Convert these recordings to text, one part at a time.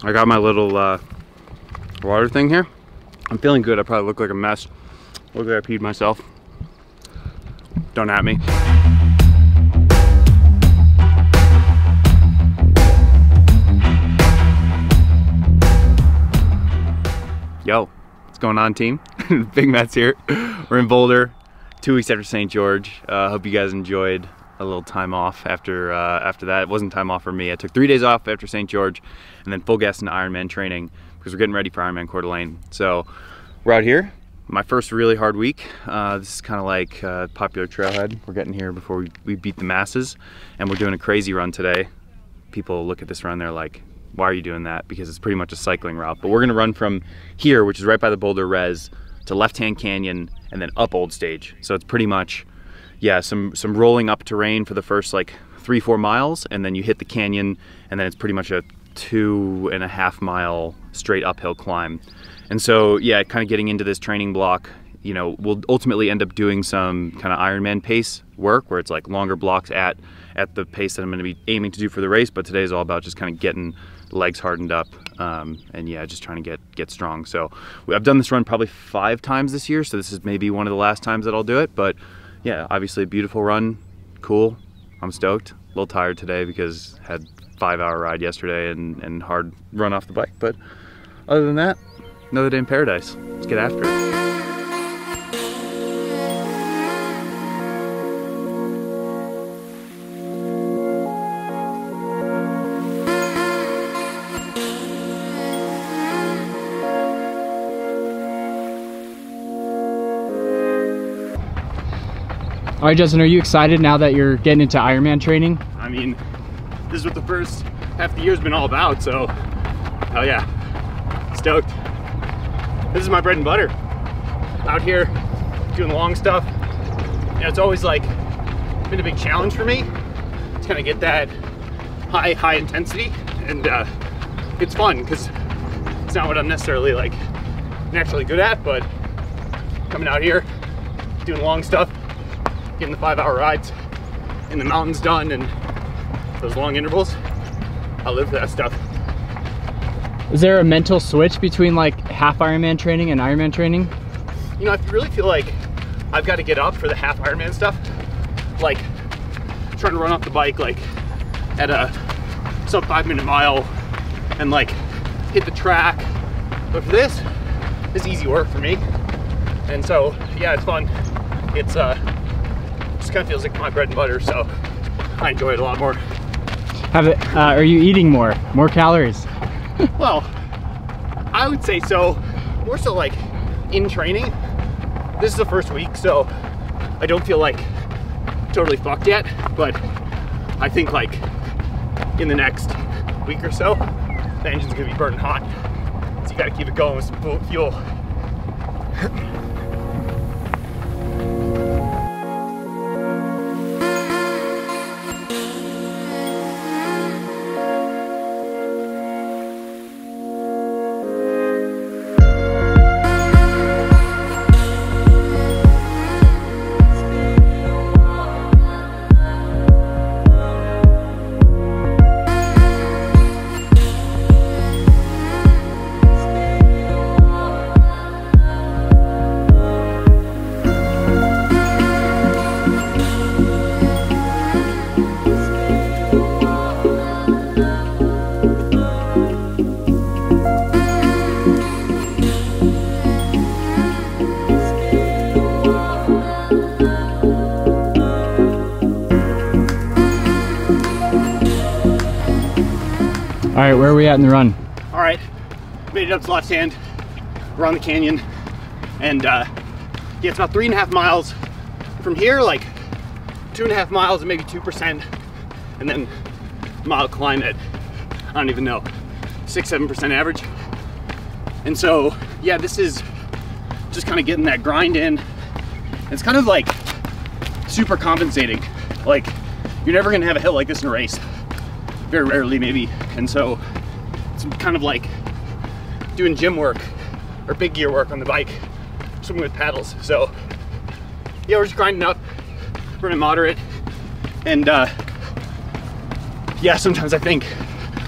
I got my little water thing here. I'm feeling good. I probably look like a mess. Look like I peed myself. Don't at me. Yo, what's going on, team? Big Matt's here. We're in Boulder, 2 weeks after St. George. Hope you guys enjoyed a little time off after that. It wasn't time off for me. I took 3 days off after St. George and then full gas into Ironman training because we're getting ready for Ironman Coeur d'Alene. So we're out here. My first really hard week. This is kind of like popular trailhead. We're getting here before we beat the masses, and we're doing a crazy run today. People look at this run, they're like, why are you doing that? Because it's pretty much a cycling route. But we're gonna run from here, which is right by the Boulder Res, to Left Hand Canyon and then up Olde Stage. So it's pretty much, yeah, some rolling up terrain for the first like 3-4 miles, and then you hit the canyon, and then it's pretty much a 2.5 mile straight uphill climb. And so, yeah, kind of getting into this training block, you know, we'll ultimately end up doing some kind of Ironman pace work where it's like longer blocks at the pace that I'm going to be aiming to do for the race. But today is all about just kind of getting the legs hardened up and yeah, just trying to get strong. So I've done this run probably 5 times this year, so this is maybe one of the last times that I'll do it. But yeah, obviously a beautiful run, cool. I'm stoked. A little tired today because I had a 5-hour ride yesterday and hard run off the bike. But other than that, another day in paradise. Let's get after it. All right, Justin, are you excited now that you're getting into Ironman training? I mean, this is what the first half of the year's been all about, so hell yeah, stoked. This is my bread and butter. Out here doing the long stuff. You know, it's always like been a big challenge for me to kind of get that high intensity, and it's fun because it's not what I'm necessarily like naturally good at, but coming out here, doing long stuff, getting the 5-hour rides in the mountains done and those long intervals, I live for that stuff. Is there a mental switch between like half Ironman training and Ironman training? You know, I really feel like I've got to get up for the half Ironman stuff, like trying to run off the bike like at a sub 5-minute mile and like hit the track. But for this easy work for me, and so yeah, it's fun. It's just kind of feels like my bread and butter, so I enjoy it a lot more. Are you eating more calories? Well, I would say so. More so like in training. This is the first week, so I don't feel like totally fucked yet, but I think like in the next week or so, the engine's gonna be burning hot. So you gotta keep it going with some fuel. All right, where are we at in the run? All right, made it up to Left Hand. We're on the canyon, and yeah, it's about 3.5 miles from here, like 2.5 miles and maybe 2%, and then a mile climb at, I don't even know, 6-7% average. And so yeah, this is just kind of getting that grind in. It's kind of like super compensating. Like, you're never gonna have a hill like this in a race. Very rarely, maybe. And so it's kind of like doing gym work or big gear work on the bike, swimming with paddles. So yeah, we're just grinding up, running moderate. And yeah, sometimes I think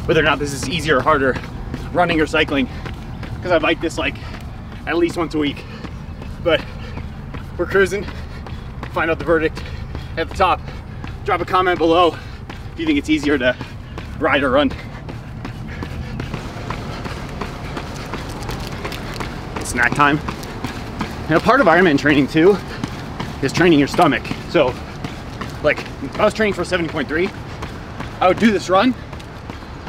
whether or not this is easier or harder running or cycling, because I bike this like at least once a week. But we're cruising. Find out the verdict at the top. Drop a comment below if you think it's easier to ride or run. Snack time. And a part of Ironman training too is training your stomach. So like if I was training for 70.3, I would do this run.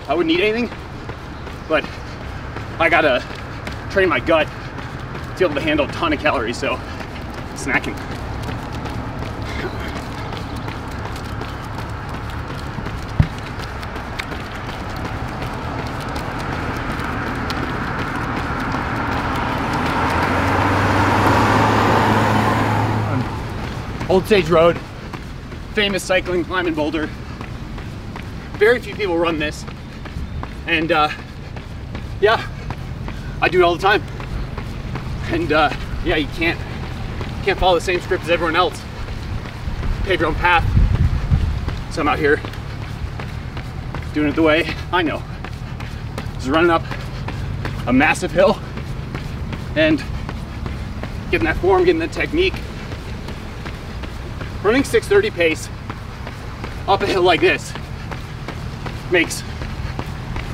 I wouldn't eat anything, but I gotta train my gut to be able to handle a ton of calories, so snacking. Olde Stage Road, famous cycling climb in Boulder. Very few people run this, and yeah, I do it all the time. And yeah, you can't follow the same script as everyone else. Pave your own path. So I'm out here doing it the way I know. Just running up a massive hill and getting that form, getting that technique. Running 6:30 pace up a hill like this makes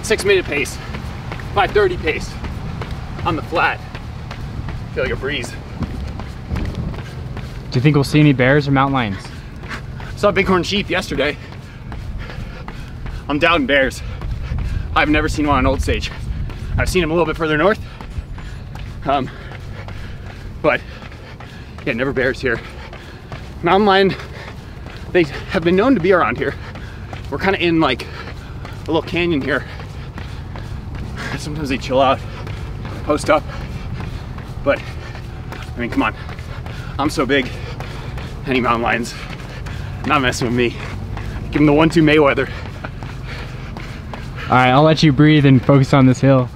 6-minute pace, 5:30 pace on the flat. Feel like a breeze. Do you think we'll see any bears or mountain lions? Saw bighorn sheep yesterday. I'm doubting bears. I've never seen one on Olde Stage. I've seen them a little bit further north. But yeah, never bears here. Mountain lion, they have been known to be around here. We're kind of in like a little canyon here. Sometimes they chill out, post up. But I mean, come on, I'm so big. Any mountain lions, not messing with me. Give them the 1-2 Mayweather. All right, I'll let you breathe and focus on this hill.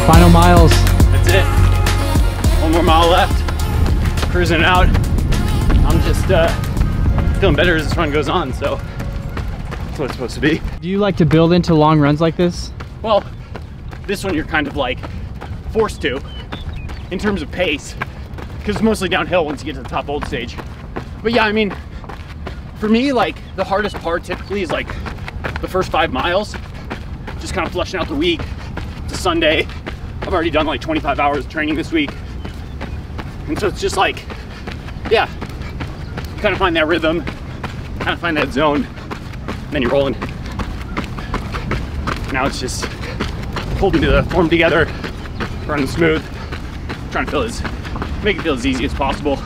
Final miles. That's it. 1 more mile left. Cruising it out. I'm just feeling better as this run goes on, so that's what it's supposed to be. Do you like to build into long runs like this? Well, this one you're kind of like forced to in terms of pace, because it's mostly downhill once you get to the top Olde Stage. But yeah, I mean, for me, like the hardest part typically is like the first 5 miles, just kind of flushing out the week. It's a Sunday. I've already done like 25 hours of training this week. And so it's just like, yeah, you kind of find that rhythm, kind of find that zone, and then you're rolling. Now it's just holding the form together, running smooth, trying to make it feel as easy as possible.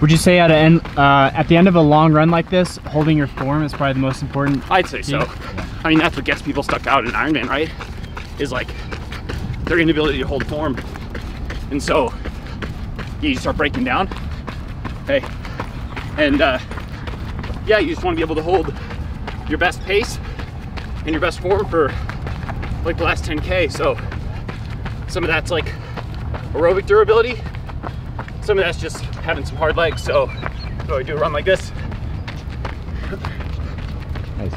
Would you say at the end of a long run like this, holding your form is probably the most important? I'd say so. Yeah. I mean, that's what gets people stuck out in Ironman, right? Is like their inability to hold form. And so you start breaking down. Hey, and yeah, you just want to be able to hold your best pace and your best form for like the last 10K. So some of that's like aerobic durability. Some of that's just having some hard legs. So I do a run like this. Nice.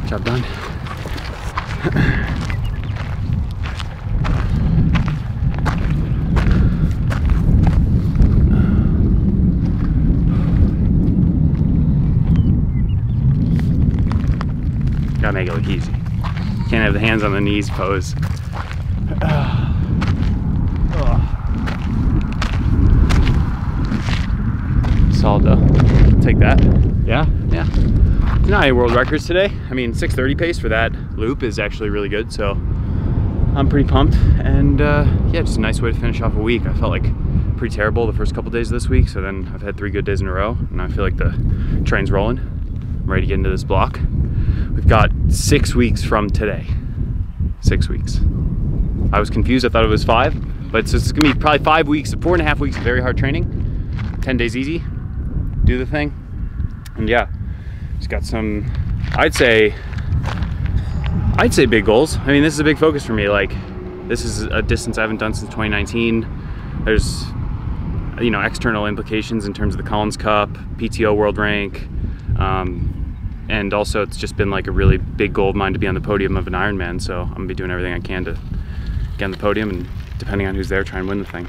Job done. Gotta make it look easy. Can't have the hands on the knees pose. Solid though. Take that. Yeah? Yeah. Not any world records today. I mean, 6:30 pace for that loop is actually really good, so I'm pretty pumped. And yeah, just a nice way to finish off a week. I felt like pretty terrible the first couple days of this week, so then I've had 3 good days in a row, and I feel like the train's rolling. I'm ready to get into this block. We've got 6 weeks from today. 6 weeks. I was confused, I thought it was 5, but it's gonna be probably 5 weeks, 4.5 weeks of very hard training, 10 days easy, do the thing, and yeah, just got some, I'd say big goals. I mean, this is a big focus for me. Like, this is a distance I haven't done since 2019. There's, you know, external implications in terms of the Collins Cup, PTO world rank, and also it's just been like a really big goal of mine to be on the podium of an Ironman, so I'm gonna be doing everything I can to get on the podium, and depending on who's there, try and win the thing.